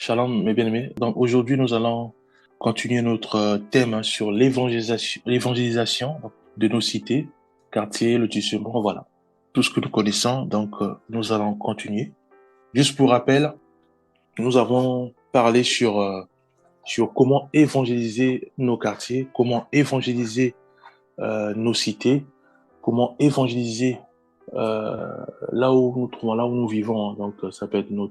Shalom, mes bien-aimés. Donc aujourd'hui, nous allons continuer notre thème sur l'évangélisation donc, de nos cités, quartiers, lotissement, voilà. Tout ce que nous connaissons, donc nous allons continuer. Juste pour rappel, nous avons parlé sur comment évangéliser nos quartiers, comment évangéliser nos cités, comment évangéliser euh, là où nous trouvons, là où nous vivons. Donc ça peut être nos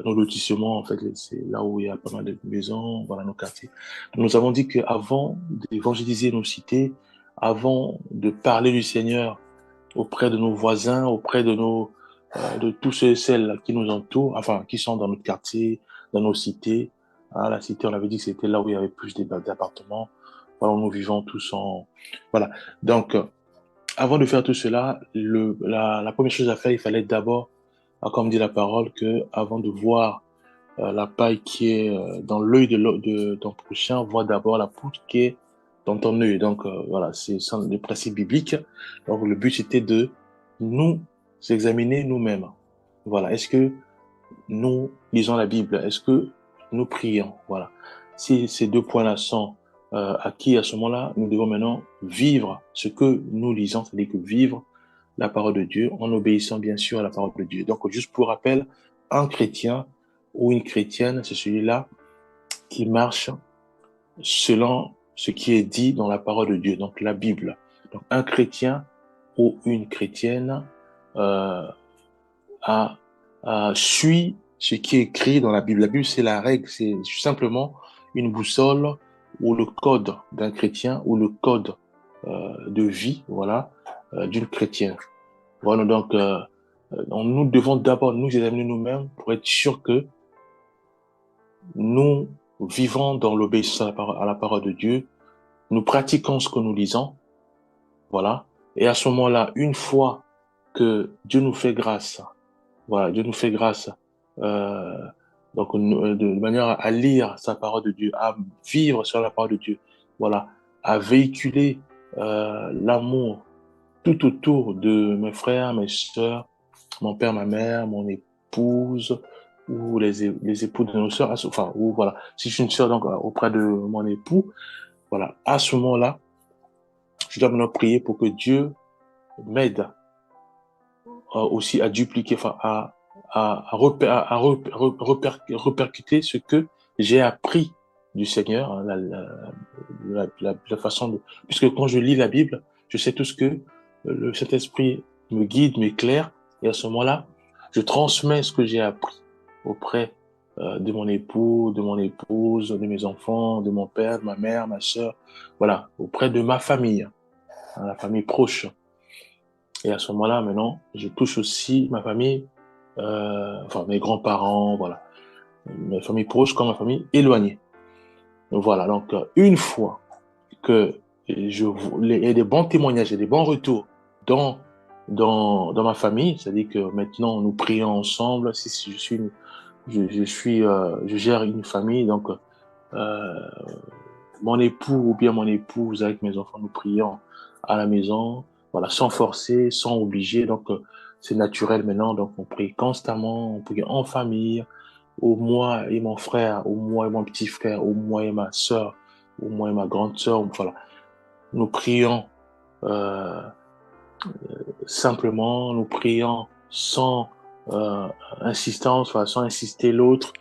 lotissements, en fait, c'est là où il y a pas mal de maisons, voilà nos quartiers. Nous avons dit qu'avant d'évangéliser nos cités, avant de parler du Seigneur auprès de nos voisins, auprès de tous ceux et celles qui nous entourent, enfin, qui sont dans notre quartier, dans nos cités. Hein, la cité, on avait dit que c'était là où il y avait plus d'appartements, voilà, où nous vivons tous en, voilà. Donc, avant de faire tout cela, la première chose à faire, il fallait d'abord, comme dit la parole, que avant de voir la paille qui est dans l'œil de ton prochain, vois d'abord la poutre qui est dans ton œil. Donc voilà, c'est ça le principe biblique. Donc le but c'était de nous examiner nous-mêmes. Voilà, est-ce que nous lisons la Bible? Est-ce que nous prions? Voilà. Si ces deux points-là sont acquis à ce moment-là, nous devons maintenant vivre ce que nous lisons, c'est-à-dire que vivre la parole de Dieu en obéissant bien sûr à la parole de Dieu. Donc, juste pour rappel, un chrétien ou une chrétienne, c'est celui-là qui marche selon ce qui est dit dans la parole de Dieu, donc la Bible. Donc, un chrétien ou une chrétienne euh, a, suit ce qui est écrit dans la Bible. La Bible, c'est la règle, c'est simplement une boussole ou le code d'un chrétien ou le code de vie, voilà, d'une chrétienne. Voilà, donc nous devons d'abord nous examiner nous-mêmes pour être sûr que nous vivons dans l'obéissance à la parole de Dieu, nous pratiquons ce que nous lisons, voilà. Et à ce moment-là, une fois que Dieu nous fait grâce, voilà, Dieu nous fait grâce, euh, donc de manière à lire sa parole de Dieu, à vivre sur la parole de Dieu, voilà, à véhiculer l'amour tout autour de mes frères, mes sœurs, mon père, ma mère, mon épouse, ou les époux de nos sœurs, enfin, ou voilà, si je suis une sœur, donc auprès de mon époux, voilà, à ce moment-là, je dois maintenant prier pour que Dieu m'aide aussi à dupliquer, enfin, répercuter ce que j'ai appris du Seigneur, hein, la façon de, puisque quand je lis la Bible, je sais tout ce que le Saint-Esprit me guide, m'éclaire, et à ce moment-là, je transmets ce que j'ai appris auprès de mon époux, de mon épouse, de mes enfants, de mon père, de ma mère, ma sœur, voilà, auprès de ma famille, hein, la famille proche. Et à ce moment-là, maintenant, je touche aussi ma famille, enfin mes grands-parents, voilà, ma famille proche comme ma famille éloignée. Voilà, donc une fois que il y a des bons témoignages et des bons retours dans, dans ma famille, c'est-à-dire que maintenant nous prions ensemble, si je suis, je gère une famille, donc euh, mon époux ou bien mon épouse avec mes enfants, nous prions à la maison, voilà, sans forcer, sans obliger. Donc, c'est naturel maintenant. Donc, on prie constamment, on prie en famille, ou moi et mon frère, ou moi et mon petit frère, ou moi et ma sœur, ou moi et ma grande sœur. Voilà, nous prions euh, simplement, nous prions sans insistance, enfin, sans insister l'autre.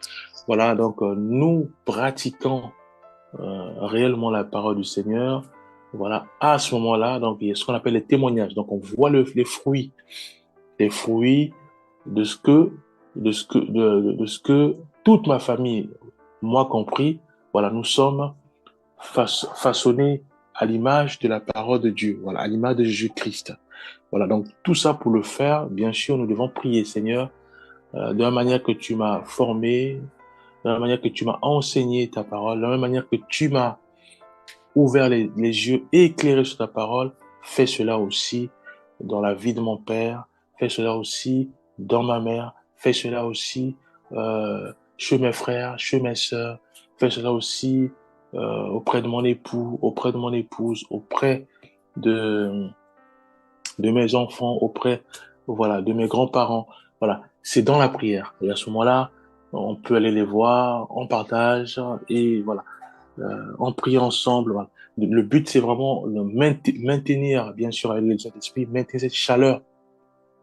Voilà, donc nous pratiquons réellement la parole du Seigneur, voilà, à ce moment-là, donc il y a ce qu'on appelle les témoignages. Donc on voit les fruits de ce que, de ce que toute ma famille, moi compris, voilà, nous sommes façonnés à l'image de la parole de Dieu, voilà, à l'image de Jésus-Christ. Voilà, donc tout ça pour le faire, bien sûr, nous devons prier, Seigneur, de la manière que tu m'as formé, de la manière que tu m'as enseigné ta parole, de la même manière que tu m'as ouvert les yeux et éclairé sur ta parole, fais cela aussi dans la vie de mon père, fais cela aussi dans ma mère, fais cela aussi chez mes frères, chez mes sœurs, fais cela aussi auprès de mon époux, auprès de mon épouse, auprès de, de mes enfants, auprès voilà, de mes grands-parents. Voilà, c'est dans la prière. Et à ce moment-là, on peut aller les voir, on partage et voilà, on prie ensemble. Voilà. Le but, c'est vraiment de maintenir, bien sûr, avec le Saint-Esprit, maintenir cette chaleur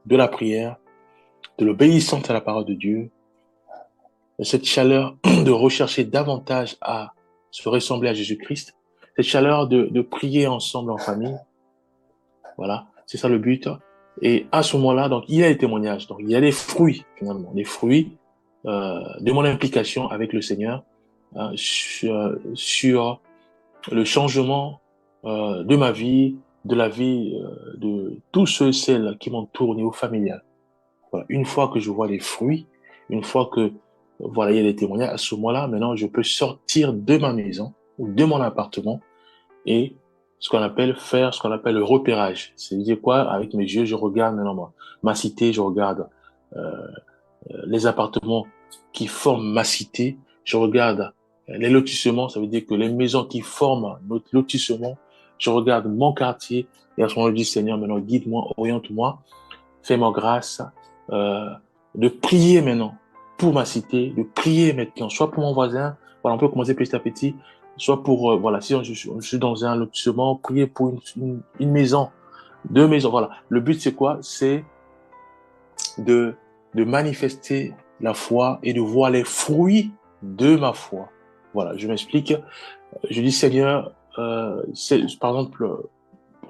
de la prière, de l'obéissance à la parole de Dieu, cette chaleur de rechercher davantage à se ressembler à Jésus-Christ, cette chaleur de prier ensemble en famille. Voilà, c'est ça le but. Et à ce moment-là, donc, il y a des témoignages. Donc, il y a des fruits, finalement, des fruits de mon implication avec le Seigneur sur le changement de ma vie, de la vie de tous ceux et celles qui m'entourent au niveau familial. Voilà. Une fois que je vois les fruits, une fois que voilà, il y a des témoignages, à ce moment-là, maintenant, je peux sortir de ma maison ou de mon appartement et ce qu'on appelle faire ce qu'on appelle le repérage. C'est-à-dire quoi? Avec mes yeux, je regarde maintenant ma cité, je regarde les appartements qui forment ma cité, je regarde les lotissements, ça veut dire que les maisons qui forment notre lotissement, je regarde mon quartier et à ce moment-là, je dis Seigneur, maintenant guide-moi, oriente-moi, fais-moi grâce euh, de prier maintenant pour ma cité, de prier maintenant, soit pour mon voisin, voilà, on peut commencer petit à petit, soit pour, voilà, si je suis dans un lotissement, prier pour une maison, deux maisons, voilà. Le but, c'est quoi? C'est de, de manifester la foi et de voir les fruits de ma foi. Voilà, je m'explique. Je dis, Seigneur, par exemple,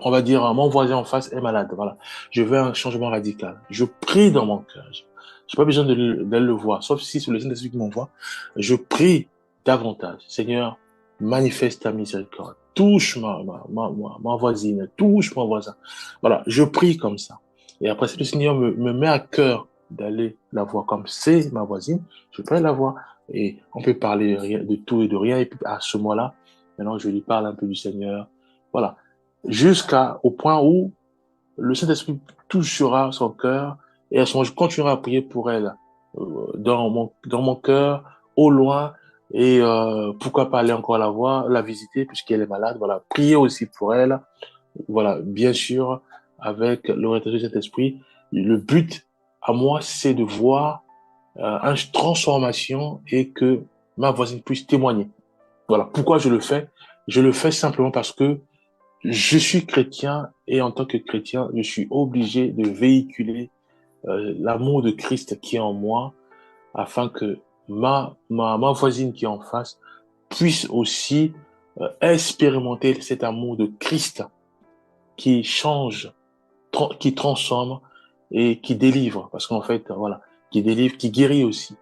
on va dire, mon voisin en face est malade. Voilà, je veux un changement radical. Je prie dans mon cœur. Je n'ai pas besoin de le voir, sauf si c'est le Saint-Esprit qui m'envoie. Je prie davantage. Seigneur, manifeste ta miséricorde. Touche ma voisine, touche mon voisin. Voilà, je prie comme ça. Et après, si le Seigneur me met à cœur d'aller la voir comme c'est ma voisine, je peux la voir. Et on peut parler de tout et de rien. Et puis à ce moment-là, maintenant, je lui parle un peu du Seigneur. Voilà. Jusqu'au point où le Saint-Esprit touchera son cœur et à ce moment, je continuerai à prier pour elle dans mon cœur, au loin, et pourquoi pas aller encore la voir, la visiter puisqu'elle est malade. Voilà, prier aussi pour elle. Voilà, bien sûr, avec l'orientation du Saint-Esprit. Le but à moi, c'est de voir une transformation et que ma voisine puisse témoigner. Voilà, pourquoi je le fais? Je le fais simplement parce que je suis chrétien et en tant que chrétien, je suis obligé de véhiculer l'amour de Christ qui est en moi afin que ma voisine qui est en face puisse aussi expérimenter cet amour de Christ qui change, qui transforme et qui délivre. Parce qu'en fait, voilà, qui délivre, qui guérit aussi.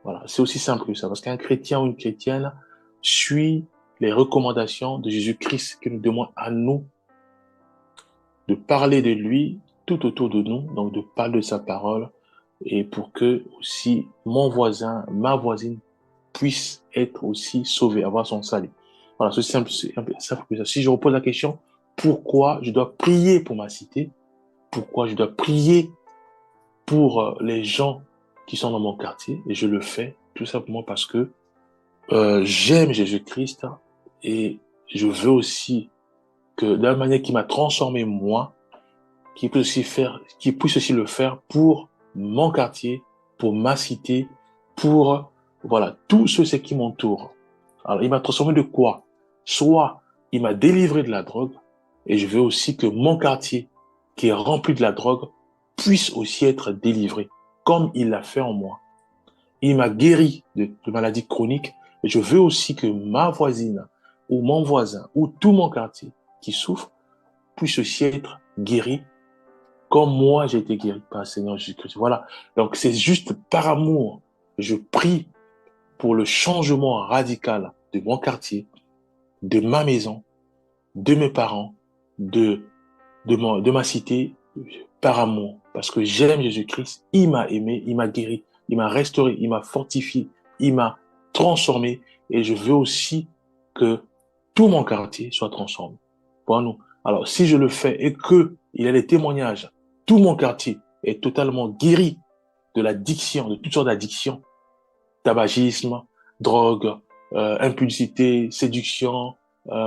Voilà, c'est aussi simple que ça. Parce qu'un chrétien ou une chrétienne suit les recommandations de Jésus-Christ qui nous demande à nous de parler de lui tout autour de nous, donc de parler de sa parole, et pour que aussi mon voisin, ma voisine puisse être aussi sauvé, avoir son salut. Voilà, c'est simple, c'est un peu simple que ça. Si je repose la question, pourquoi je dois prier pour ma cité? Pourquoi je dois prier pour les gens qui sont dans mon quartier? Et je le fais tout simplement parce que j'aime Jésus-Christ et je veux aussi que de la manière qui m'a transformé moi, qui puisse aussi le faire pour mon quartier, pour ma cité, pour, voilà, tous ceux qui m'entourent. Alors, il m'a transformé de quoi? Soit il m'a délivré de la drogue, et je veux aussi que mon quartier, qui est rempli de la drogue, puisse aussi être délivré, comme il l'a fait en moi. Il m'a guéri de maladies chroniques, et je veux aussi que ma voisine, ou mon voisin, ou tout mon quartier qui souffre, puisse aussi être guéri comme moi j'ai été guéri par le Seigneur Jésus-Christ. Voilà. Donc c'est juste par amour. Je prie pour le changement radical de mon quartier, de ma maison, de mes parents, de, de ma cité, par amour. Parce que j'aime Jésus-Christ. Il m'a aimé, il m'a guéri, il m'a restauré, il m'a fortifié, il m'a transformé. Et je veux aussi que tout mon quartier soit transformé. Pour nous. Alors, si je le fais et que il y a des témoignages, tout mon quartier est totalement guéri de l'addiction, de toutes sortes d'addictions, tabagisme, drogue, impulsivité, séduction,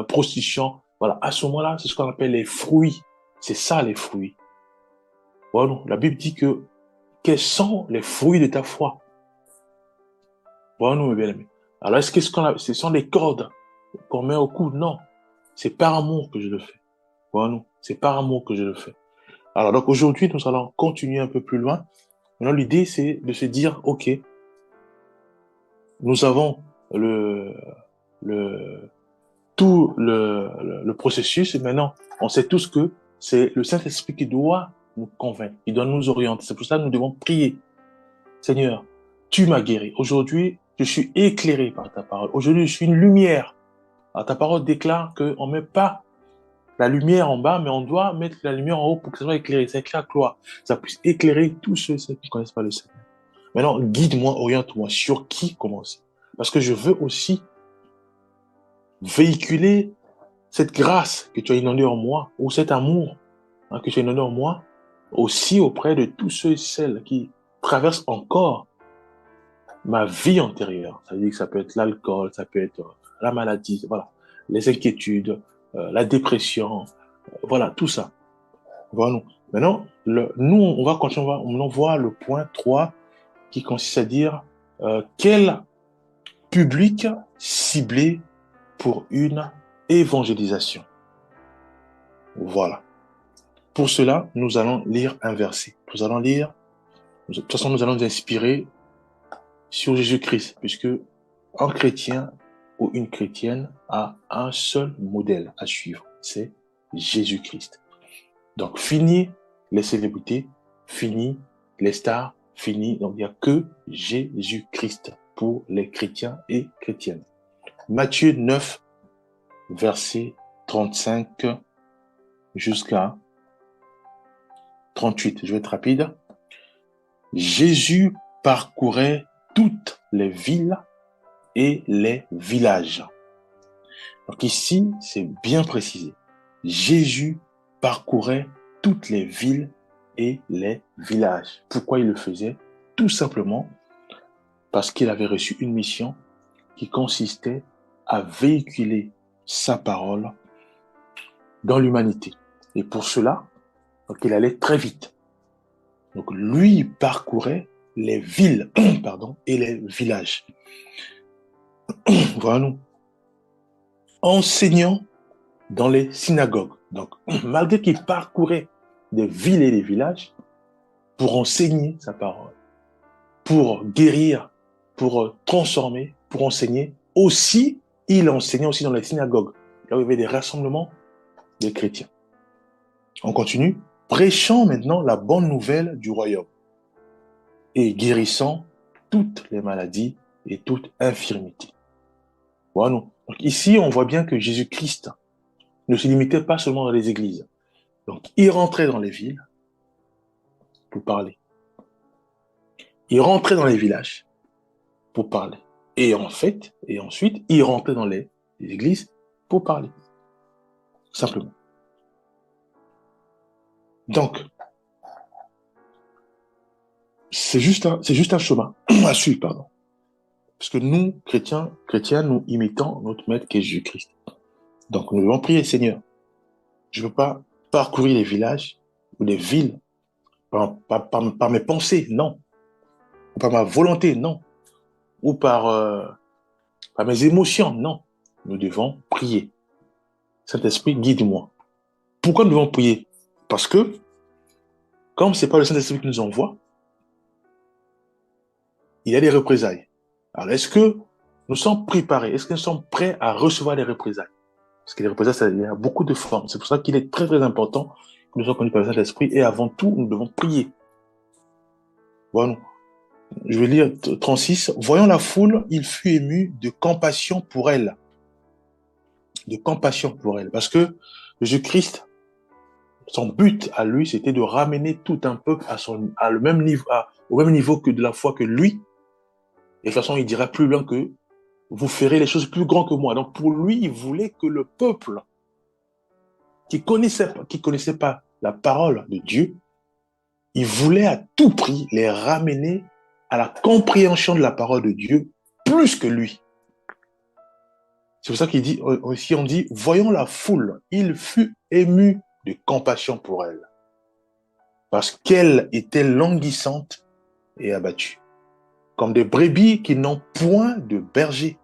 prostitution. Voilà, à ce moment-là, c'est ce qu'on appelle les fruits. C'est ça les fruits. Voilà, la Bible dit que quels sont les fruits de ta foi? Voyons-nous, mes bien-aimés. Alors, est-ce que ce sont des cordes qu'on met au cou? Non. C'est par amour que je le fais. Voyons-nous. C'est par amour que je le fais. Alors, donc, aujourd'hui, nous allons continuer un peu plus loin. Maintenant, l'idée, c'est de se dire, OK, nous avons le, le, le processus et maintenant, on sait tous que c'est le Saint-Esprit qui doit nous convaincre, qui doit nous orienter. C'est pour ça que nous devons prier. Seigneur, tu m'as guéri. Aujourd'hui, je suis éclairé par ta parole. Aujourd'hui, je suis une lumière. Alors, ta parole déclare qu'on ne met pas la lumière en bas, mais on doit mettre la lumière en haut pour que ça soit éclairé. C'est éclair gloire. Ça puisse éclairer tous ceux qui ne connaissent pas le Seigneur. Maintenant, guide-moi, oriente-moi sur qui commencer. Parce que je veux aussi véhiculer cette grâce que tu as inondée en moi, ou cet amour que tu as inondé en moi, aussi auprès de tous ceux et celles qui traversent encore ma vie antérieure. Ça veut dire que ça peut être l'alcool, ça peut être la maladie, voilà, les inquiétudes, la dépression, voilà, tout ça. Voilà. Maintenant, nous, on va continuer, on voit le point 3 qui consiste à dire quel public ciblé pour une évangélisation. Voilà. Pour cela, nous allons lire un verset. Nous allons lire, de toute façon, nous allons nous inspirer sur Jésus-Christ, puisque un chrétien ou une chrétienne a un seul modèle à suivre, c'est Jésus-Christ. Donc, fini les célébrités, fini les stars, fini. Donc, il n'y a que Jésus-Christ pour les chrétiens et chrétiennes. Matthieu 9, verset 35 jusqu'à 38. Je vais être rapide. Jésus parcourait toutes les villes et les villages. Donc ici, c'est bien précisé. Jésus parcourait toutes les villes et les villages. Pourquoi il le faisait? Tout simplement parce qu'il avait reçu une mission qui consistait à véhiculer sa parole dans l'humanité. Et pour cela, donc, il allait très vite. Donc lui, il parcourait les villes et les villages. Voilà, enseignant dans les synagogues. Donc, malgré qu'il parcourait des villes et des villages pour enseigner sa parole, pour guérir, pour transformer, pour enseigner, aussi, il enseignait aussi dans les synagogues, là où il y avait des rassemblements des chrétiens. On continue, prêchant maintenant la bonne nouvelle du royaume et guérissant toutes les maladies et toute infirmité. Voilà. Donc ici, on voit bien que Jésus-Christ ne se limitait pas seulement dans les églises. Donc, il rentrait dans les villes pour parler. Il rentrait dans les villages pour parler. Et ensuite, il rentrait dans les églises pour parler. Simplement. Donc, c'est juste un chemin à suivre, pardon. Parce que nous, chrétiens, nous imitons notre maître qui est Jésus-Christ. Donc, nous devons prier, Seigneur. Je ne veux pas parcourir les villages ou les villes par mes pensées, non. Ou par ma volonté, non. Ou par mes émotions, non. Nous devons prier. Saint-Esprit, guide-moi. Pourquoi nous devons prier? Parce que, comme ce n'est pas le Saint-Esprit qui nous envoie, il y a des représailles. Alors, est-ce que nous sommes préparés? Est-ce que nous sommes prêts à recevoir les représailles? Parce que les représailles, il y a beaucoup de formes. C'est pour ça qu'il est très, très important que nous soyons connus par le Saint-Esprit. Et avant tout, nous devons prier. Voilà. Je vais lire 36. Voyant la foule, il fut ému de compassion pour elle. De compassion pour elle. Parce que Jésus-Christ, son but à lui, c'était de ramener tout un peuple au même niveau que de la foi que lui. Et de toute façon, il dira plus loin que vous ferez les choses plus grandes que moi. Donc pour lui, il voulait que le peuple qui connaissait pas la parole de Dieu, il voulait à tout prix les ramener à la compréhension de la parole de Dieu plus que lui. C'est pour ça qu'il dit, aussi on dit, voyons la foule, il fut ému de compassion pour elle, parce qu'elle était languissante et abattue. comme des brebis qui n'ont point de berger.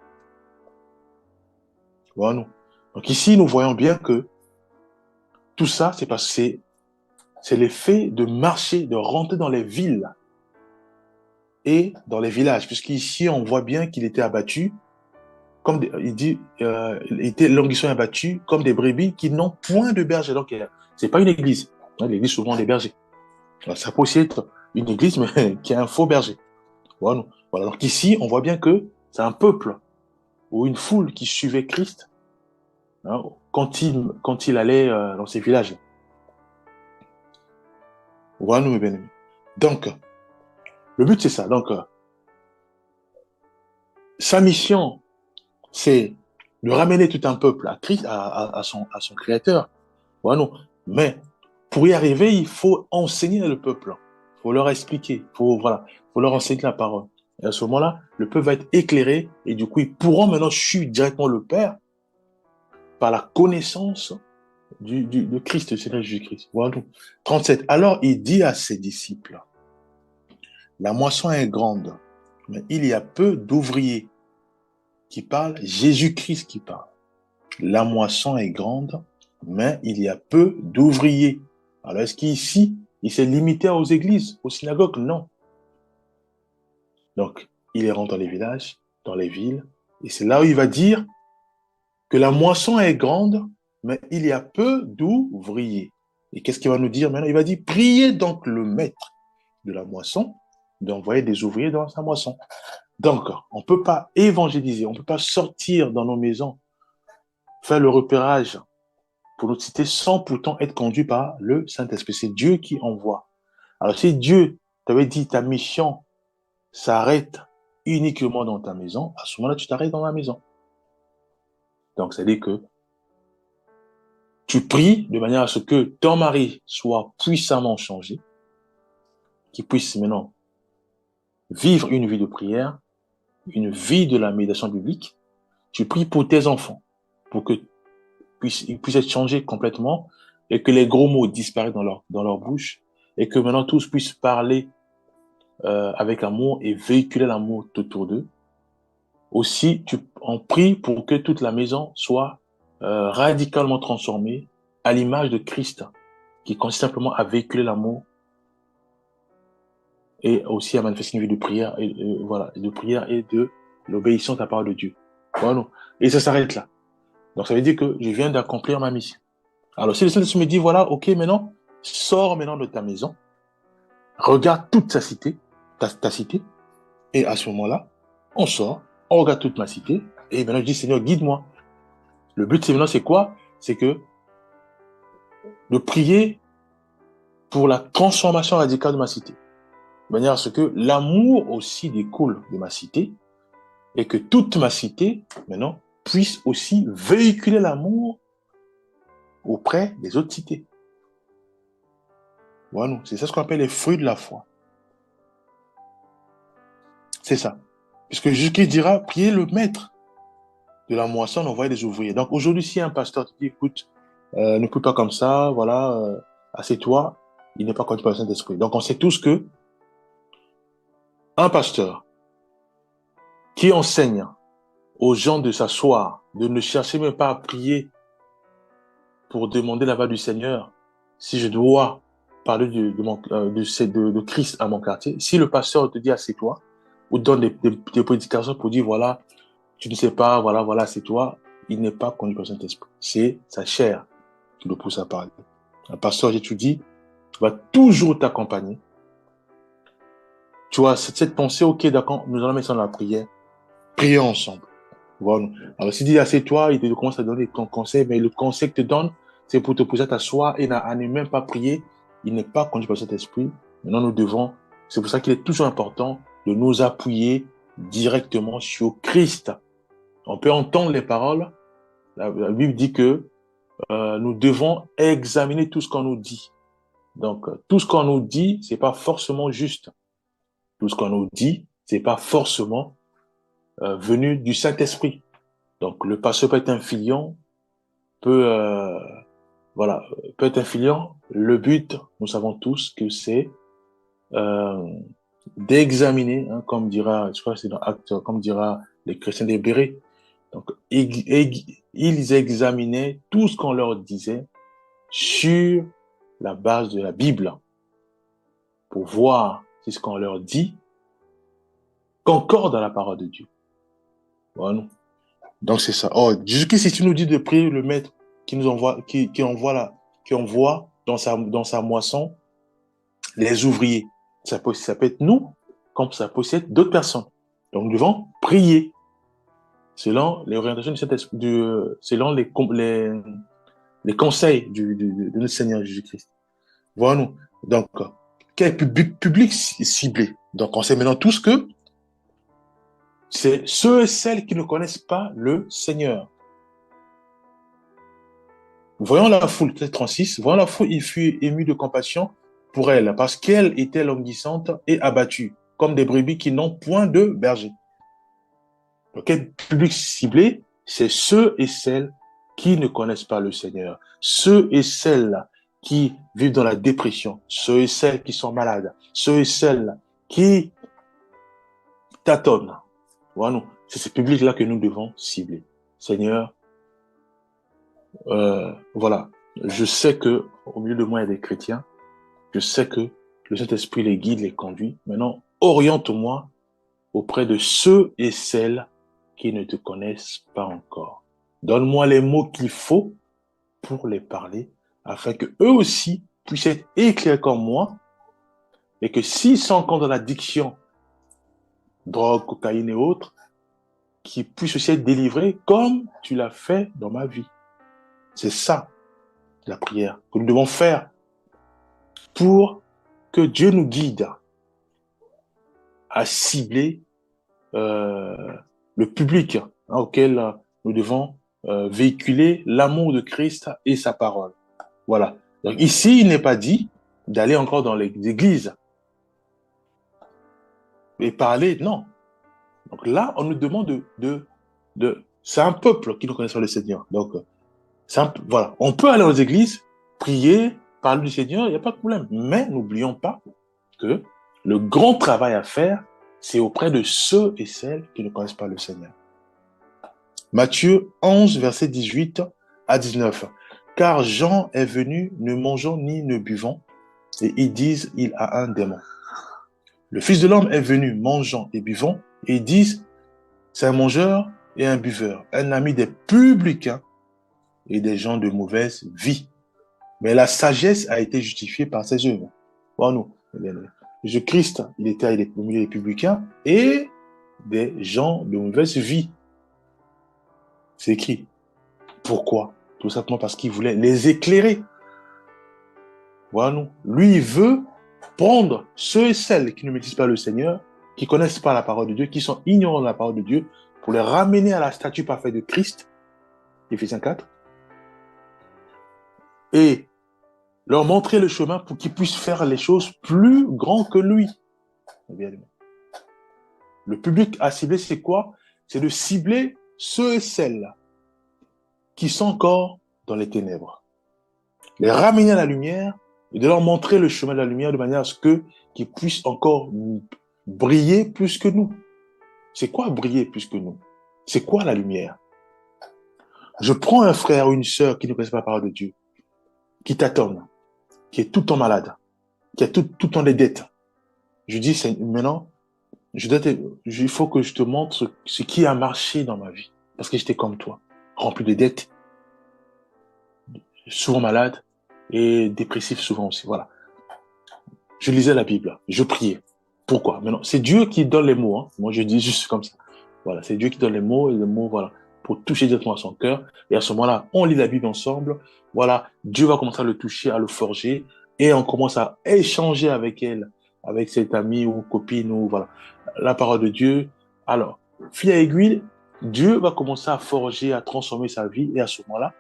Voilà. Donc ici, nous voyons bien que tout ça, c'est parce que c'est l'effet de marcher, de rentrer dans les villes et dans les villages, puisqu'ici, on voit bien qu'il était abattu, il dit, il était languissant et abattu comme des brebis qui n'ont point de berger. Donc, c'est pas une église. L'église, souvent, des bergers. Alors, ça peut aussi être une église, mais qui a un faux berger. Voilà. Voilà. Donc ici, on voit bien que c'est un peuple ou une foule qui suivait Christ, hein, quand il allait dans ces villages. Voilà, mes bien-aimés. Donc, le but, c'est ça. Donc, sa mission, c'est de ramener tout un peuple à Christ, à son Créateur. Voilà. Mais pour y arriver, il faut enseigner le peuple. Il faut leur expliquer. Faut leur enseigner la parole. Et à ce moment-là, le peuple va être éclairé et du coup, ils pourront maintenant suivre directement le Père par la connaissance de Christ, du Seigneur Jésus-Christ. Voilà. 37. Alors, il dit à ses disciples, la moisson est grande, mais il y a peu d'ouvriers. Qui parle, Jésus-Christ qui parle. La moisson est grande, mais il y a peu d'ouvriers. Alors, est-ce qu'ici, il s'est limité aux églises, aux synagogues? Non. Donc, il rentre dans les villages, dans les villes, et c'est là où il va dire que la moisson est grande, mais il y a peu d'ouvriers. Et qu'est-ce qu'il va nous dire maintenant? Il va dire, priez donc le maître de la moisson d'envoyer des ouvriers dans sa moisson. Donc, on ne peut pas évangéliser, on ne peut pas sortir dans nos maisons, faire le repérage pour notre cité sans pourtant être conduit par le Saint-Esprit. C'est Dieu qui envoie. Alors, si Dieu t'avait dit ta mission s'arrête uniquement dans ta maison, à ce moment-là, tu t'arrêtes dans la maison. Donc, c'est-à-dire que tu pries de manière à ce que ton mari soit puissamment changé, qu'il puisse maintenant vivre une vie de prière, une vie de la méditation biblique. Tu pries pour tes enfants, pour qu'ils puissent être changés complètement et que les gros mots disparaissent dans leur bouche et que maintenant tous puissent parler avec amour et véhiculer l'amour autour d'eux. Aussi, on prie pour que toute la maison soit radicalement transformée à l'image de Christ, qui consiste simplement à véhiculer l'amour et aussi à manifester une vie de prière de prière et de l'obéissance à la parole de Dieu. Voilà. Et ça s'arrête là. Donc ça veut dire que je viens d'accomplir ma mission. Alors si le Saint-Esprit me dit voilà, ok, maintenant sors maintenant de ta maison, regarde toute sa cité, ta cité, et à ce moment-là, on sort, on regarde toute ma cité, et maintenant je dis Seigneur, guide-moi. Le but maintenant c'est quoi? C'est que de prier pour la transformation radicale de ma cité. De manière à ce que l'amour aussi découle de ma cité et que toute ma cité, maintenant, puisse aussi véhiculer l'amour auprès des autres cités. Voilà, c'est ça ce qu'on appelle les fruits de la foi. C'est ça. Puisque Jésus-Christ dira, priez le maître de la moisson d'envoyer des ouvriers. Donc aujourd'hui, si un pasteur te dit, écoute, ne prie pas comme ça, voilà, assieds-toi, il n'est pas conduit par le Saint-Esprit. Donc on sait tous que un pasteur qui enseigne aux gens de s'asseoir, de ne chercher même pas à prier pour demander la voix du Seigneur, si je dois parler de Christ à mon quartier, si le pasteur te dit assieds-toi, ou donne des prédications pour dire voilà, tu ne sais pas, voilà, c'est toi, il n'est pas conduit par le Saint-Esprit. C'est sa chair qui le pousse à parler. Un pasteur, je te dis, va toujours t'accompagner. Tu vois, cette pensée, ok, d'accord, nous allons mettre ça dans la prière. Prions ensemble. Voilà. Alors, s'il dit assieds-toi, il te commence à donner ton conseil, mais le conseil qu'il te donne, c'est pour te pousser à t'asseoir et à ne même pas prier. Il n'est pas conduit par cet esprit. Maintenant, nous devons, c'est pour ça qu'il est toujours important de nous appuyer directement sur Christ. On peut entendre les paroles. La Bible dit que nous devons examiner tout ce qu'on nous dit. Donc, tout ce qu'on nous dit, c'est pas forcément juste. Tout ce qu'on nous dit, c'est pas forcément venu du Saint-Esprit. Donc, le pasteur peut être un filion, peut peut être influent. Le but, nous savons tous que c'est d'examiner, hein, comme dira, je crois que c'est dans Acte, comme dira les chrétiens des Bérets. Donc, ils examinaient tout ce qu'on leur disait sur la base de la Bible pour voir si ce qu'on leur dit concorde à la parole de Dieu. Voilà. Donc, c'est ça. Oh, jusqu'ici, si tu nous dis de prier le maître qui nous envoie, qui envoie dans sa moisson les ouvriers. Ça peut être nous, comme ça peut être d'autres personnes. Donc, nous devons prier selon les orientations du Saint-Esprit, selon les conseils de notre Seigneur Jésus-Christ. Voilà nous. Donc, quel public ciblé? Donc, on sait maintenant tous que c'est ceux et celles qui ne connaissent pas le Seigneur. Voyons la foule, 36, voyons la foule, il fut ému de compassion pour elle, parce qu'elle était languissante et abattue, comme des brebis qui n'ont point de berger. Donc, quel public ciblé? C'est ceux et celles qui ne connaissent pas le Seigneur, ceux et celles qui vivent dans la dépression, ceux et celles qui sont malades, ceux et celles qui tâtonnent. Voilà, c'est ce public-là que nous devons cibler. Seigneur, voilà, je sais que au milieu de moi, il y a des chrétiens. Je sais que le Saint-Esprit les guide, les conduit. Maintenant, oriente-moi auprès de ceux et celles qui ne te connaissent pas encore. Donne-moi les mots qu'il faut pour les parler, afin que eux aussi puissent être éclairés comme moi, et que s'ils sont encore dans l'addiction, drogue, cocaïne et autres, qu'ils puissent aussi être délivrés comme tu l'as fait dans ma vie. C'est ça, la prière que nous devons faire pour que Dieu nous guide à cibler le public, hein, auquel nous devons véhiculer l'amour de Christ et sa parole. Voilà. Donc ici, il n'est pas dit d'aller encore dans les églises et parler, non. Donc là, on nous demande c'est un peuple qui ne connaît pas le Seigneur. Donc, voilà. On peut aller aux églises, prier, parler du Seigneur, il n'y a pas de problème. Mais n'oublions pas que le grand travail à faire, c'est auprès de ceux et celles qui ne connaissent pas le Seigneur. Matthieu 11, verset 18 à 19. Car Jean est venu ne mangeant ni ne buvant, et ils disent il a un démon. Le Fils de l'homme est venu mangeant et buvant, et ils disent c'est un mangeur et un buveur, un ami des publicains et des gens de mauvaise vie. Mais la sagesse a été justifiée par ses œuvres. Bon, nous, Jésus-Christ, il était avec les publicains et des gens de mauvaise vie. C'est écrit. Pourquoi? Tout simplement parce qu'il voulait les éclairer. Voilà, nous. Lui, il veut prendre ceux et celles qui ne maîtrisent pas le Seigneur, qui ne connaissent pas la parole de Dieu, qui sont ignorants de la parole de Dieu, pour les ramener à la statue parfaite de Christ, Éphésiens 4, et leur montrer le chemin pour qu'ils puissent faire les choses plus grands que lui. Le public à cibler, c'est quoi? C'est de cibler ceux et celles qui sont encore dans les ténèbres. Les ramener à la lumière et de leur montrer le chemin de la lumière de manière à ce qu'ils puissent encore briller plus que nous. C'est quoi briller plus que nous? C'est quoi la lumière? Je prends un frère ou une sœur qui ne connaissent pas la parole de Dieu, qui tâtonne, qui est tout le temps malade, qui a tout le temps des dettes. Je dis, maintenant, il faut que je te montre ce qui a marché dans ma vie. Parce que j'étais comme toi, rempli de dettes, souvent malade et dépressif souvent aussi. Voilà. Je lisais la Bible, je priais. Pourquoi? Maintenant, c'est Dieu qui donne les mots. Hein. Moi, je dis juste comme ça. Voilà, c'est Dieu qui donne les mots et les mots, voilà, pour toucher directement à son cœur. Et à ce moment-là, on lit la Bible ensemble. Voilà, Dieu va commencer à le toucher, à le forger, et on commence à échanger avec elle, avec cette amie ou copine ou voilà, la parole de Dieu. Alors, fil à aiguille, Dieu va commencer à forger, à transformer sa vie, et à ce moment-là,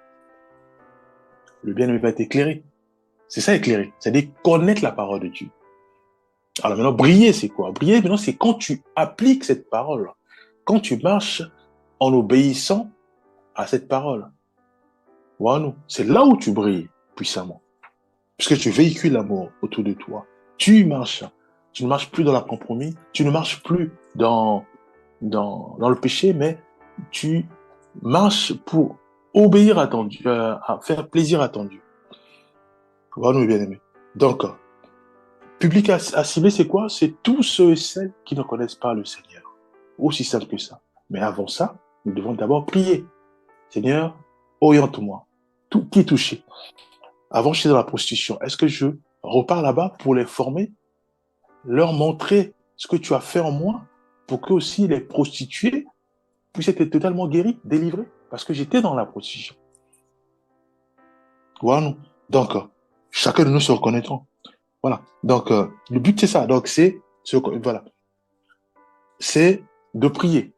le bien-aimé va être éclairé. C'est ça éclairer, c'est-à-dire connaître la parole de Dieu. Alors maintenant, briller, c'est quoi? Briller, maintenant, c'est quand tu appliques cette parole, quand tu marches en obéissant à cette parole. Voilà, c'est là où tu brilles puissamment. Puisque tu véhicules l'amour autour de toi. Tu marches Tu ne marches plus dans la compromis. Tu ne marches plus dans le péché, mais tu marches pour obéir à ton Dieu, à faire plaisir à ton Dieu. Voilà, mes bien-aimés. Donc, public à cibler, c'est quoi? C'est tous ceux et celles qui ne connaissent pas le Seigneur. Aussi simple que ça. Mais avant ça, nous devons d'abord prier. Seigneur, oriente-moi. Tout qui est touché. Avant, j'étais dans la prostitution. Est-ce que je repars là-bas pour les former, leur montrer ce que tu as fait en moi, pour que aussi les prostituées puissent être totalement guéries, délivrées? Parce que j'étais dans la prostitution. Voilà. Donc, chacun de nous se reconnaîtrons. Voilà. Donc, le but, c'est ça. Donc, voilà. C'est de prier.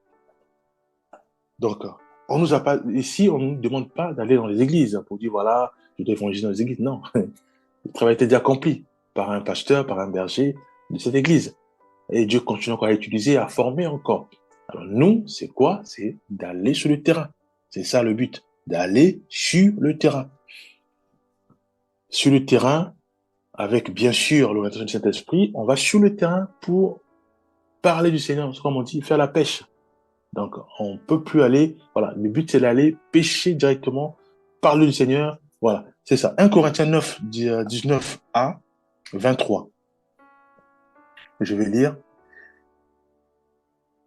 Donc, on nous a pas, ici, on ne nous demande pas d'aller dans les églises pour dire, voilà, je dois évangéliser dans les églises. Non. Le travail était déjà accompli par un pasteur, par un berger de cette église. Et Dieu continue encore à utiliser, à former encore. Alors, nous, c'est quoi? C'est d'aller sur le terrain. C'est ça le but. D'aller sur le terrain. Sur le terrain, avec bien sûr l'orientation du Saint-Esprit, on va sur le terrain pour parler du Seigneur, comme on dit, faire la pêche. Donc, on ne peut plus aller, voilà, le but c'est d'aller pêcher directement, parler du Seigneur, voilà, c'est ça. 1 Corinthiens 9, 19 à 23. Je vais lire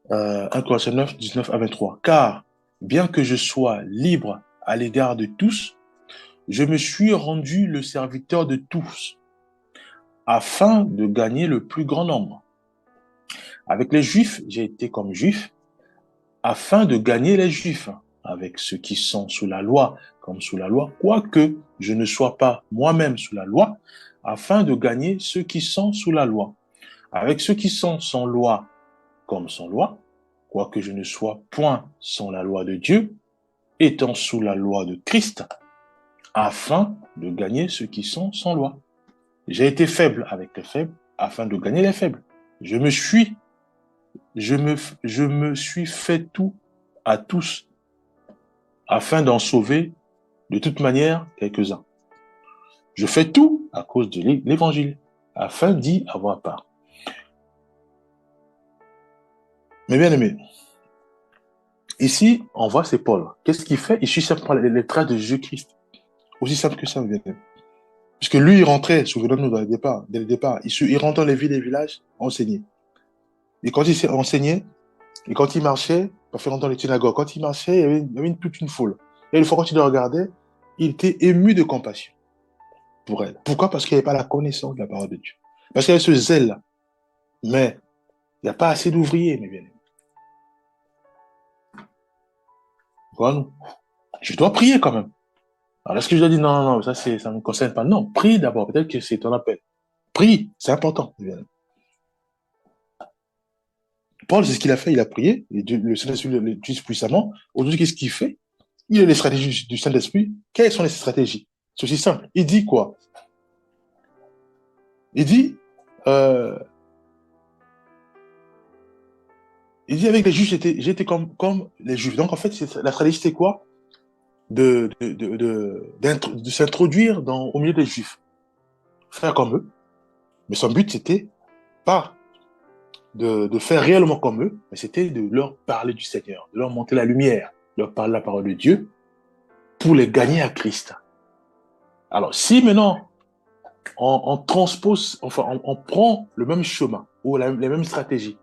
1 Corinthiens 9, 19 à 23. Car, bien que je sois libre à l'égard de tous, je me suis rendu le serviteur de tous, afin de gagner le plus grand nombre. Avec les Juifs, j'ai été comme Juif, afin de gagner les Juifs. Avec ceux qui sont sous la loi, comme sous la loi, quoique je ne sois pas moi-même sous la loi, afin de gagner ceux qui sont sous la loi. Avec ceux qui sont sans loi, comme sans loi, quoique je ne sois point sans la loi de Dieu, étant sous la loi de Christ, afin de gagner ceux qui sont sans loi. J'ai été faible avec les faibles, afin de gagner les faibles. Je me suis fait tout à tous, afin d'en sauver de toute manière quelques-uns. Je fais tout à cause de l'évangile, afin d'y avoir part. Mais bien aimé, ici, on voit c'est Paul. Qu'est-ce qu'il fait? Il suit simplement les traces de Jésus-Christ. Aussi simple que ça, bien aimé. Puisque lui, il rentrait, souvenons-nous dès le départ, il rentrait dans les villes et villages, enseigner. Et quand il s'est enseigné, et quand il marchait, pour faire entendre les synagogues, quand il marchait, il y avait toute une foule. Et une fois quand il le regardait, il était ému de compassion pour elle. Pourquoi? Parce qu'il n'y avait pas la connaissance de la parole de Dieu. Parce qu'il y avait ce zèle-là. Mais il n'y a pas assez d'ouvriers, mes bien-aimés. Voilà. Je dois prier quand même. Alors, est-ce que je dois dire non, non, non, ça ne me concerne pas? Non, prie d'abord. Peut-être que c'est ton appel. Prie, c'est important. Paul, c'est ce qu'il a fait. Il a prié. Et Dieu, le Saint-Esprit l'utilise puissamment. Aujourd'hui, qu'est-ce qu'il fait? Il a les stratégies du Saint-Esprit. Quelles sont les stratégies? C'est aussi simple. Il dit quoi? Il dit, avec les Juifs, j'étais comme les Juifs. Donc, en fait, la stratégie, c'était quoi? De s'introduire au milieu des Juifs. Faire comme eux. Mais son but, c'était pas de faire réellement comme eux, mais c'était de leur parler du Seigneur, de leur montrer la lumière, de leur parler la parole de Dieu pour les gagner à Christ. Alors, si maintenant on transpose, enfin, on prend le même chemin ou les mêmes stratégies,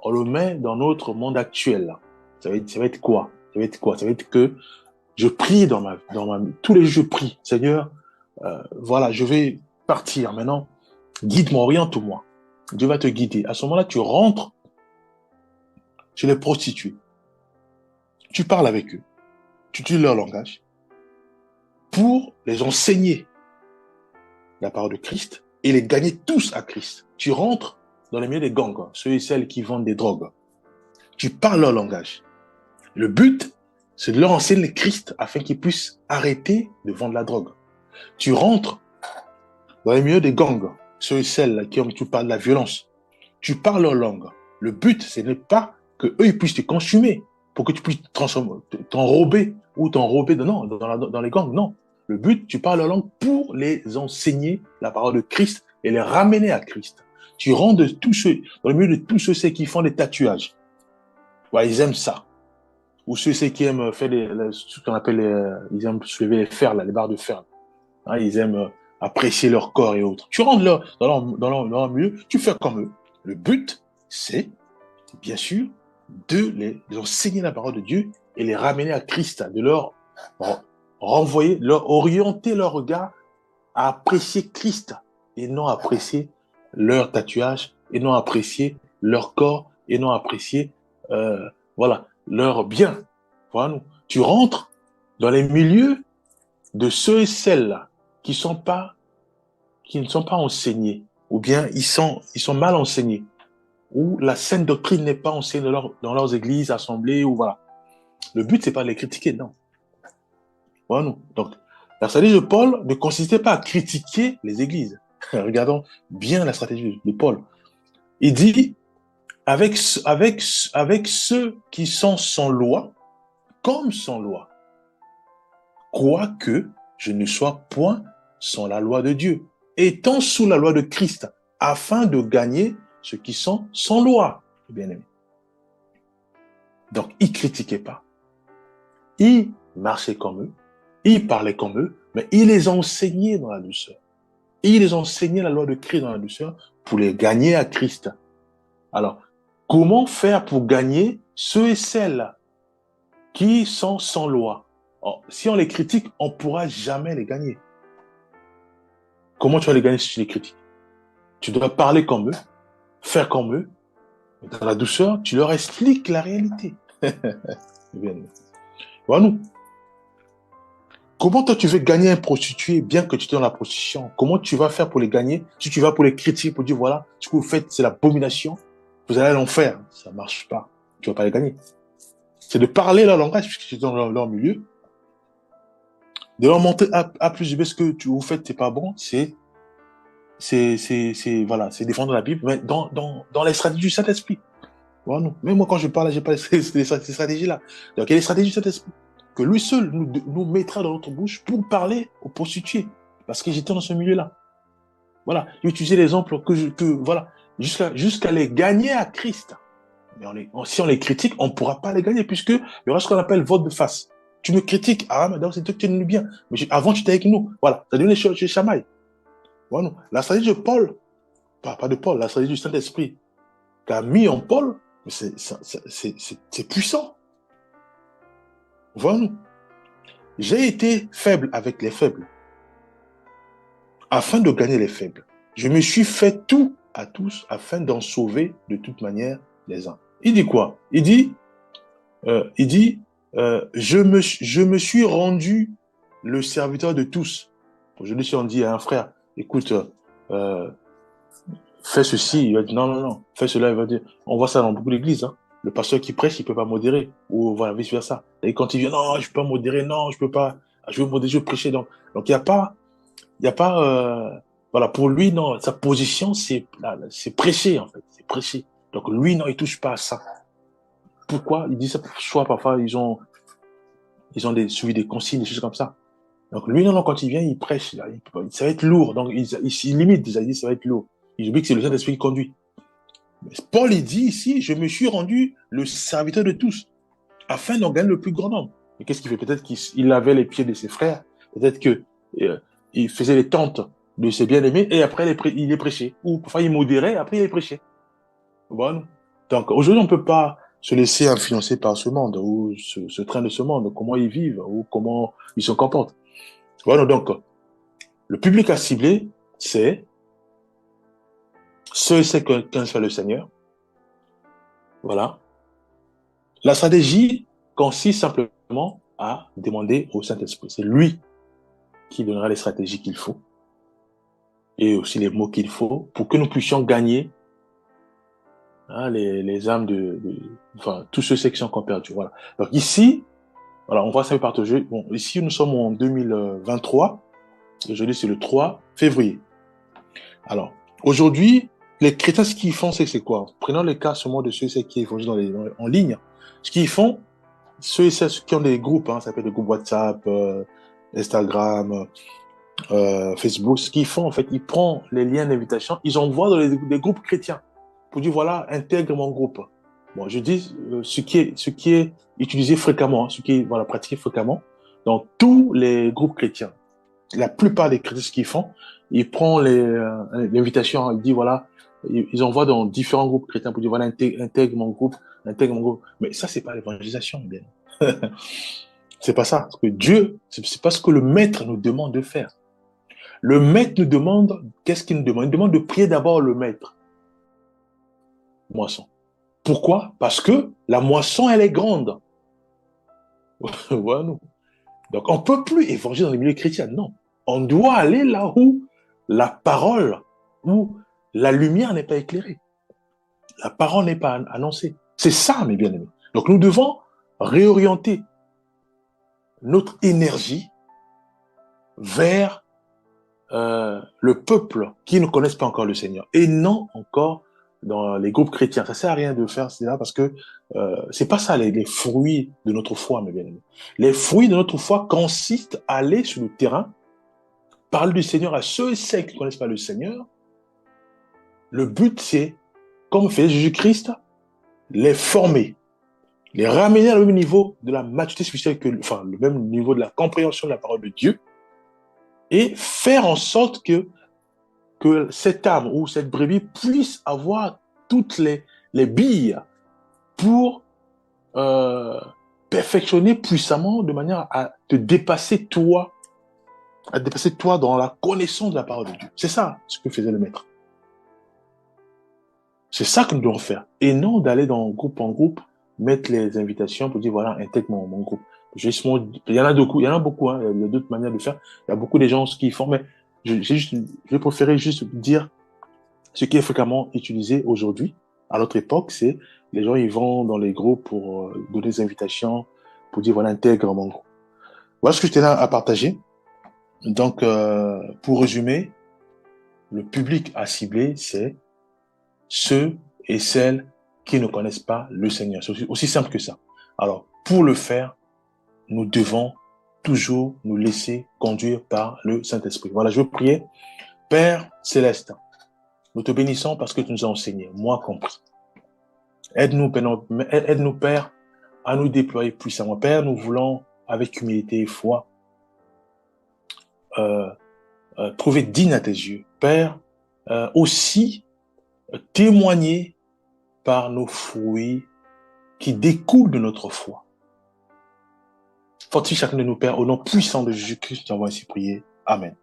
on le met dans notre monde actuel, ça va être quoi? Ça va être quoi? Ça va être que je prie tous les jours, je prie, Seigneur, voilà, je vais partir maintenant, guide-moi, oriente-moi. Dieu va te guider. À ce moment-là, tu rentres chez les prostituées. Tu parles avec eux. Tu utilises leur langage pour les enseigner la parole de Christ et les gagner tous à Christ. Tu rentres dans les milieux des gangs, ceux et celles qui vendent des drogues. Tu parles leur langage. Le but, c'est de leur enseigner le Christ afin qu'ils puissent arrêter de vendre la drogue. Tu rentres dans les milieux des gangs, ceux et celles qui tu parles de la violence. Tu parles leur langue. Le but, ce n'est pas qu'eux ils puissent te consumer pour que tu puisses t'enrober ou t'enrober dans les gangs. Non. Le but, tu parles leur langue pour les enseigner la parole de Christ et les ramener à Christ. Tu rentres dans le milieu de tous ceux qui font des tatouages. Ouais, ils aiment ça. Ou ceux qui aiment faire ce qu'on appelle, ils aiment soulever les fers, là, les barres de fer. Hein, ils aiment apprécier leur corps et autres. Tu rentres là, dans leur milieu, tu fais comme eux. Le but, c'est, bien sûr, de enseigner la parole de Dieu et les ramener à Christ, de leur renvoyer, leur orienter leur regard à apprécier Christ et non apprécier leur tatouage et non apprécier leur corps et non apprécier voilà, leur bien. Voilà, tu rentres dans les milieux de ceux et celles-là qui ne sont pas enseignés ou bien ils sont mal enseignés où la saine doctrine n'est pas enseignée dans leurs églises, assemblées ou voilà. Le but c'est pas de les critiquer, non. Voilà, donc la stratégie de Paul ne consistait pas à critiquer les églises. Regardons bien la stratégie de Paul. Il dit, avec ceux qui sont sans loi, comme sans loi, quoique je ne sois point sans la loi de Dieu, étant sous la loi de Christ, afin de gagner ceux qui sont sans loi, bien aimé. Donc, il ne critiquait pas. Il marchait comme eux, il parlait comme eux, mais il les enseignait dans la douceur. Il les enseignait la loi de Christ dans la douceur pour les gagner à Christ. Alors, comment faire pour gagner ceux et celles qui sont sans loi? Alors, si on les critique, on ne pourra jamais les gagner. Comment tu vas les gagner si tu les critiques? Tu dois parler comme eux, faire comme eux. Dans la douceur, tu leur expliques la réalité. Voilà, nous. Comment toi tu veux gagner un prostitué bien que tu es dans la prostitution? Comment tu vas faire pour les gagner si tu vas pour les critiquer, pour dire voilà, ce que vous faites, c'est l'abomination, vous allez à l'enfer. Ça ne marche pas. Tu ne vas pas les gagner. C'est de parler leur langage, puisque tu es dans leur milieu, de leur montrer à plus B ce que vous faites, c'est pas bon, c'est voilà, c'est défendre la Bible, mais dans les stratégies du Saint-Esprit. Voilà, non. Même moi, quand je parle, j'ai pas ces stratégies-là. Donc, il y a les stratégies du Saint-Esprit que lui seul nous mettra dans notre bouche pour parler aux prostituées. Parce que j'étais dans ce milieu-là. Voilà. J'ai utilisé l'exemple voilà, jusqu'à les gagner à Christ. Mais si on les critique, on ne pourra pas les gagner, puisque il y aura ce qu'on appelle vote de face. Tu me critiques, ah, mais donc c'est toi qui nous bien. Mais avant, tu étais avec nous. Voilà. Ça donne les choses chez Chamaï. Voilà. La stratégie de Paul, pas de Paul, la stratégie du Saint-Esprit, qu'a mis en Paul, c'est puissant. Voilà. J'ai été faible avec les faibles, afin de gagner les faibles. Je me suis fait tout à tous, afin d'en sauver de toute manière les uns. Il dit quoi? Il dit, je me suis rendu le serviteur de tous. Aujourd'hui, si on dit à un frère, écoute, fais ceci, il va dire non, fais cela, il va dire, on voit ça dans beaucoup d'églises, hein. Le pasteur qui prêche, il peut pas modérer, ou voilà, vice versa. Et quand il vient, non, je peux pas modérer, non, je peux pas, je veux modérer, je veux prêcher, donc il y a pas, voilà, pour lui, non, sa position, c'est prêcher, en fait, c'est prêcher. Donc lui, non, il touche pas à ça. Pourquoi? Il dit ça, soit parfois, ils ont suivi des consignes, des choses comme ça. Donc lui, non, quand il vient, il prêche, là, ça va être lourd, donc il limite déjà, il dit ça va être lourd. Il oublie que c'est le Saint-Esprit qui conduit. Paul, il dit ici, je me suis rendu le serviteur de tous, afin d'en gagner le plus grand nombre. Et qu'est-ce qu'il fait? Peut-être qu'il lavait les pieds de ses frères, peut-être qu'il faisait les tentes de ses bien-aimés, et après, il les prêchait. Ou parfois, il modérait, après, il les prêchait. Voilà. Donc, aujourd'hui, on ne peut pas se laisser influencer par ce monde, ou ce train de ce monde, comment ils vivent, ou comment ils se comportent. Voilà, donc, le public à cibler, c'est ceux et celles qu'un soit le Seigneur. Voilà. La stratégie consiste simplement à demander au Saint-Esprit. C'est lui qui donnera les stratégies qu'il faut et aussi les mots qu'il faut pour que nous puissions gagner les âmes enfin, tous ceux qui sont encore perdus. Voilà. Donc ici, voilà, on voit ça partager. Bon, ici, nous sommes en 2023. Aujourd'hui, c'est le 3 février. Alors, aujourd'hui, les chrétiens, ce qu'ils font, c'est quoi? Prenons le cas seulement de ceux qui évoluent en ligne. Ce qu'ils font, ceux qui ont des groupes, ça s'appelle des groupes WhatsApp, Instagram, Facebook, ce qu'ils font, en fait, ils prennent les liens d'invitation, ils envoient dans des groupes chrétiens pour dire, voilà, intègre mon groupe. Bon, je dis ce qui est utilisé fréquemment, ce qui est voilà, pratiqué fréquemment dans tous les groupes chrétiens. La plupart des chrétiens, ce qu'ils font, ils prennent l'invitation, ils disent, voilà, ils envoient dans différents groupes chrétiens pour dire, voilà, intègre mon groupe, intègre mon groupe. Mais ça, c'est pas l'évangélisation, bien. C'est pas ça. Parce que Dieu, c'est pas ce que le maître nous demande de faire. Le maître nous demande, qu'est-ce qu'il nous demande? Il nous demande de prier d'abord le maître. Moisson. Pourquoi? Parce que la moisson, elle est grande. Voilà, nous. Donc, on ne peut plus évangéliser dans les milieux chrétiens. Non. On doit aller là où la parole, où la lumière n'est pas éclairée. La parole n'est pas annoncée. C'est ça, mes bien-aimés. Donc, nous devons réorienter notre énergie vers le peuple qui ne connaissent pas encore le Seigneur et non encore dans les groupes chrétiens. Ça sert à rien de faire cela parce que c'est pas ça les fruits de notre foi, mes bien-aimés. Les fruits de notre foi consistent à aller sur le terrain, parler du Seigneur à ceux et celles qui ne connaissent pas le Seigneur. Le but, c'est, comme fait Jésus-Christ, les former, les ramener à le même niveau de la maturité spirituelle enfin, le même niveau de la compréhension de la parole de Dieu et faire en sorte que cette âme ou cette brebis puisse avoir toutes les billes pour perfectionner puissamment de manière à te dépasser toi, dans la connaissance de la parole de Dieu. C'est ça ce que faisait le maître. C'est ça que nous devons faire. Et non d'aller dans groupe en groupe, mettre les invitations pour dire voilà, intègre mon groupe. Justement, il y en a beaucoup, hein, il y a d'autres manières de faire. Il y a beaucoup de gens qui font, mais j'ai préféré juste dire ce qui est fréquemment utilisé aujourd'hui. À notre époque, c'est les gens ils vont dans les groupes pour donner des invitations, pour dire voilà, intègre mon groupe. Voilà ce que j'étais là à partager. Donc, pour résumer, le public à cibler, c'est ceux et celles qui ne connaissent pas le Seigneur. C'est aussi simple que ça. Alors, pour le faire, nous devons toujours nous laisser conduire par le Saint-Esprit. Voilà, je veux prier. Père céleste, nous te bénissons parce que tu nous as enseigné, moi compris. Aide-nous, Père, à nous déployer puissamment. Père, nous voulons, avec humilité et foi, trouver digne à tes yeux. Père, aussi témoigner par nos fruits qui découlent de notre foi. Fortifie chacun de nous, Père, au nom puissant de Jésus-Christ, nous avons ainsi prié. Amen.